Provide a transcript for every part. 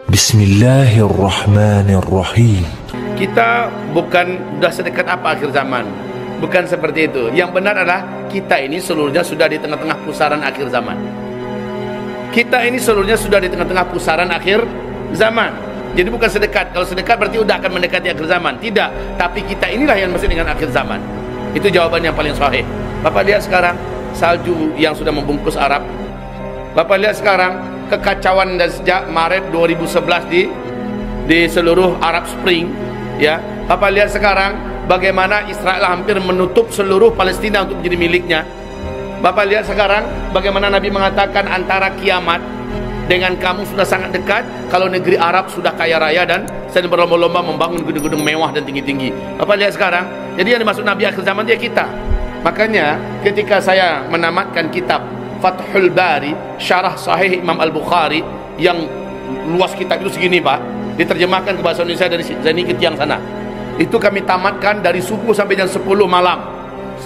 Bismillahirrahmanirrahim. Kita bukan dah sedekat apa akhir zaman. Bukan seperti itu. Yang benar adalah kita ini seluruhnya sudah di tengah-tengah pusaran akhir zaman. Kita ini seluruhnya sudah di tengah-tengah pusaran akhir zaman. Jadi bukan sedekat. Kalau sedekat berarti sudah akan mendekati akhir zaman. Tidak. Tapi kita inilah yang masih dengan akhir zaman. Itu jawaban yang paling sahih. Bapak lihat sekarang salju yang sudah membungkus Arab. Bapak lihat sekarang kekacauan dan sejak Maret 2011 di seluruh Arab Spring, ya. Bapak lihat sekarang bagaimana Israel hampir menutup seluruh Palestina untuk menjadi miliknya. Bapak lihat sekarang bagaimana Nabi mengatakan antara kiamat dengan kamu sudah sangat dekat kalau negeri Arab sudah kaya raya dan sedang berlomba-lomba membangun gedung-gedung mewah dan tinggi-tinggi. Bapak lihat sekarang, jadi yang dimaksud Nabi akhir zaman dia kita. Makanya ketika saya menamatkan kitab Fathul Bari, syarah sahih Imam Al-Bukhari, yang luas kitab itu segini Pak, diterjemahkan ke bahasa Indonesia dari sini ke tiang sana. Itu kami tamatkan dari subuh sampai jam 10 malam.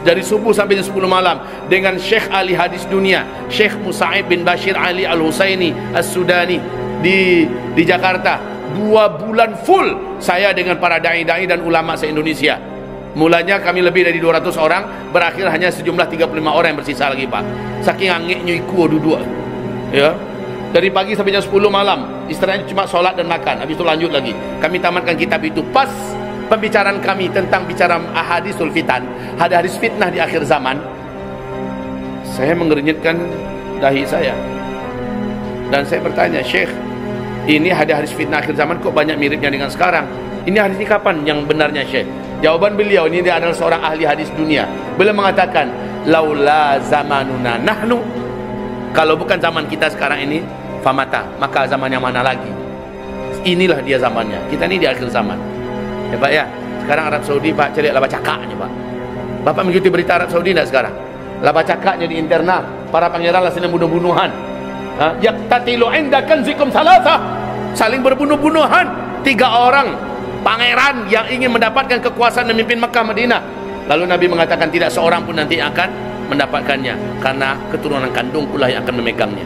Dari subuh sampai jam 10 malam dengan Syekh ahli hadis dunia, Syekh Musa'ib bin Bashir Ali Al-Husaini As-Sudani di Jakarta. 2 bulan full saya dengan para dai-dai dan ulama se-Indonesia. Mulanya kami lebih dari 200 orang, berakhir hanya sejumlah 35 orang yang bersisa lagi Pak. Saking angiknya iku duduk, ya. Dari pagi sampai jam 10 malam, istilahnya cuma sholat dan makan. Habis itu lanjut lagi. Kami tamatkan kitab itu. Pas pembicaraan kami tentang bicara ahadisul fitan, hadis fitnah di akhir zaman, saya mengernyitkan dahi saya. Dan saya bertanya, Syekh, ini hadis fitnah akhir zaman kok banyak miripnya dengan sekarang? Ini hadis ini kapan yang benarnya, Syekh? Jawaban beliau, ini dia adalah seorang ahli hadis dunia. Beliau mengatakan, laula zamanuna nahnu, kalau bukan zaman kita sekarang ini, famata, maka zaman yang mana lagi? Inilah dia zamannya. Kita ini di akhir zaman, ya Pak ya. Sekarang Arab Saudi Pak, cari laba cakaknya Pak. Bapak mengikuti berita Arab Saudi tidak sekarang? Laba cakaknya di internal, para pangeran lah sedang bunuh-bunuhan. Yaktatilu inda kanzikum salasa, saling berbunuh-bunuhan. 3 orang pangeran yang ingin mendapatkan kekuasaan memimpin Mekah Madinah. Lalu Nabi mengatakan tidak seorang pun nanti akan mendapatkannya, karena keturunan kandung pula yang akan memegangnya.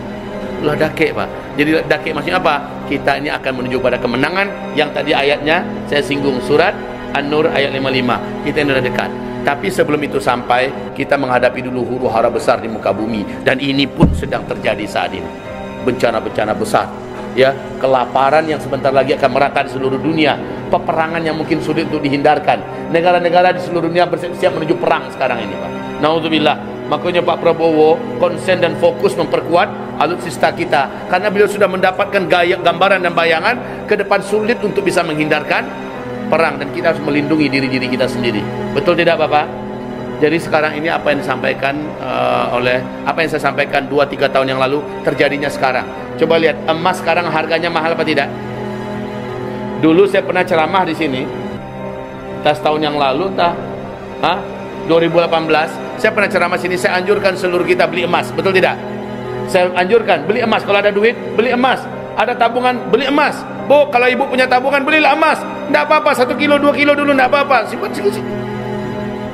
Itulah dakik Pak. Jadi dakik maksudnya apa? Kita ini akan menuju pada kemenangan. Yang tadi ayatnya saya singgung, surat An-Nur ayat 55. Kita ini sudah dekat. Tapi sebelum itu sampai, kita menghadapi dulu huru hara besar di muka bumi. Dan ini pun sedang terjadi saat ini. Bencana-bencana besar, ya, kelaparan yang sebentar lagi akan merata di seluruh dunia, peperangan yang mungkin sulit untuk dihindarkan. Negara-negara di seluruh dunia bersiap menuju perang sekarang ini Pak. Naudzubillah. Makanya Pak Prabowo konsen dan fokus memperkuat alutsista kita, karena beliau sudah mendapatkan gambaran dan bayangan ke depan sulit untuk bisa menghindarkan perang, dan kita harus melindungi diri-diri kita sendiri. Betul tidak Bapak? Jadi sekarang ini apa yang disampaikan apa yang saya sampaikan 2-3 tahun yang lalu terjadinya sekarang. Coba lihat, emas sekarang harganya mahal apa tidak? Dulu saya pernah ceramah di sini, tahun yang lalu 2018, saya pernah ceramah sini, saya anjurkan seluruh kita beli emas, betul tidak? Saya anjurkan beli emas, kalau ada duit beli emas, ada tabungan beli emas. Bu, kalau ibu punya tabungan belilah emas. Tidak apa-apa, 1 kilo 2 kilo dulu tidak apa-apa, simpan sikit.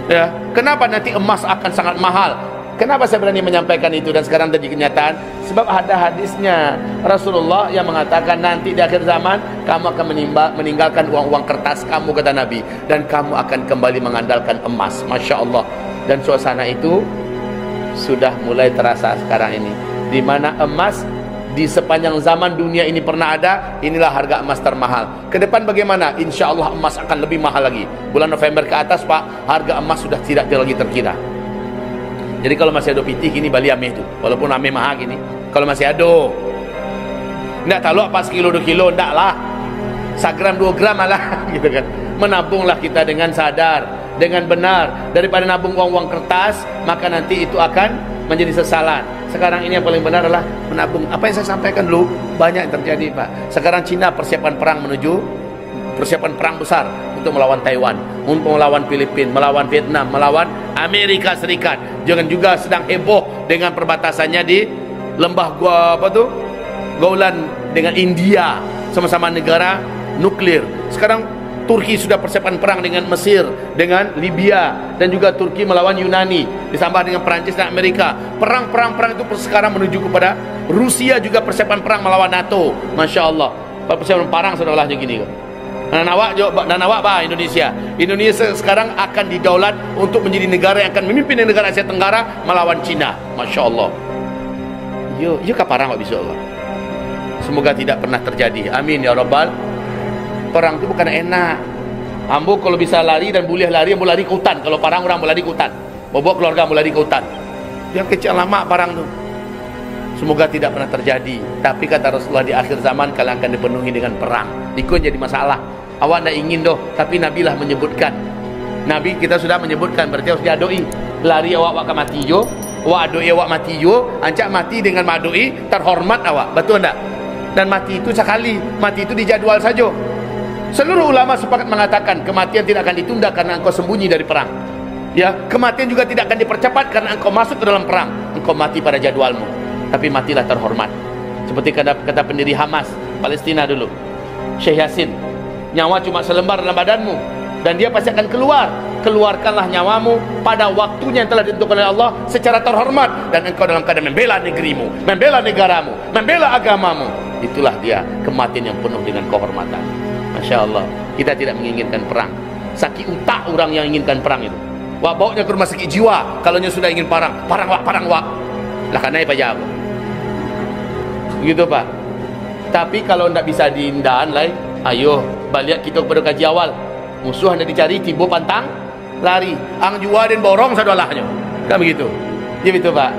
Ya, kenapa nanti emas akan sangat mahal? Kenapa saya berani menyampaikan itu dan sekarang jadi kenyataan? Sebab ada hadisnya Rasulullah yang mengatakan nanti di akhir zaman kamu akan meninggalkan uang-uang kertas kamu, kata Nabi, dan kamu akan kembali mengandalkan emas. Masya Allah. Dan suasana itu sudah mulai terasa sekarang ini, di mana emas di sepanjang zaman dunia ini pernah ada. Inilah harga emas termahal. Ke depan bagaimana? Insya Allah emas akan lebih mahal lagi. Bulan November ke atas Pak, harga emas sudah tidak lagi terkira. Jadi kalau masih ada pitih gini Bali ameh itu, walaupun ameh mahal gini, kalau masih ada, tidak tahu apa sekilo 2 kilo, tidak lah, 1 gram 2 gram malah gitu kan. Menabunglah kita dengan sadar, dengan benar, daripada nabung uang-uang kertas, maka nanti itu akan menjadi sesalan. Sekarang ini yang paling benar adalah menabung. Apa yang saya sampaikan dulu banyak yang terjadi Pak. Sekarang Cina persiapan perang persiapan perang besar untuk melawan Taiwan, untuk melawan Filipina, melawan Vietnam, melawan Amerika Serikat. Jangan juga sedang heboh dengan perbatasannya di lembah Golan dengan India, sama-sama negara nuklir. Sekarang Turki sudah persiapan perang dengan Mesir, dengan Libya, dan juga Turki melawan Yunani, ditambah dengan Perancis dan Amerika. Perang itu sekarang menuju kepada Rusia juga persiapan perang melawan NATO. Masya Allah. persiapan parang saudara gini kok. Dan awak bah Indonesia sekarang akan didaulat untuk menjadi negara yang akan memimpin negara Asia Tenggara melawan Cina. Masya Allah. Yo kaparang bisa Allah. Semoga tidak pernah terjadi. Amin ya Rabbal. Perang itu bukan enak. Ambo kalau bisa lari dan boleh lari, ambo lari ke hutan. Kalau parang orang boleh lari ke hutan. Bawa keluarga ambo lari ke hutan. Yang kecil lama parang tu. Semoga tidak pernah terjadi. Tapi kata Rasulullah, di akhir zaman kalian akan dipenuhi dengan perang. Itu jadi masalah. Awak tidak ingin doh, tapi Nabi lah menyebutkan. Nabi kita sudah menyebutkan, berarti harus diadoi. Lari awak ke mati jo, awak adoi awak mati jo, ancak mati dengan madoi, terhormat awak. Betul tak? Dan mati itu sekali, mati itu dijadwal saja. Seluruh ulama sepakat mengatakan kematian tidak akan ditunda karena engkau sembunyi dari perang. Ya, kematian juga tidak akan dipercepat karena engkau masuk ke dalam perang. Engkau mati pada jadwalmu, tapi matilah terhormat. Seperti kata pendiri Hamas Palestina dulu, Syekh Yasin, nyawa cuma selembar dalam badanmu dan dia pasti akan keluar. Keluarkanlah nyawamu pada waktunya yang telah ditentukan oleh Allah secara terhormat, dan engkau dalam keadaan membela negerimu, membela negaramu, membela agamamu. Itulah dia kematian yang penuh dengan kehormatan. Masya Allah. Kita tidak menginginkan perang. Sakit utak orang yang inginkan perang itu. Wak bawanya ke rumah sakit jiwa kalau sudah ingin perang. Parang wak lah karena apa jawab begitu Pak. Tapi kalau tidak bisa diindahan lah, ayo balik kita kepada kaji awal. Musuh hendak dicari, tiba pantang lari, ang jua dan borong sadolahnya, kan begitu. Ya betul Pak.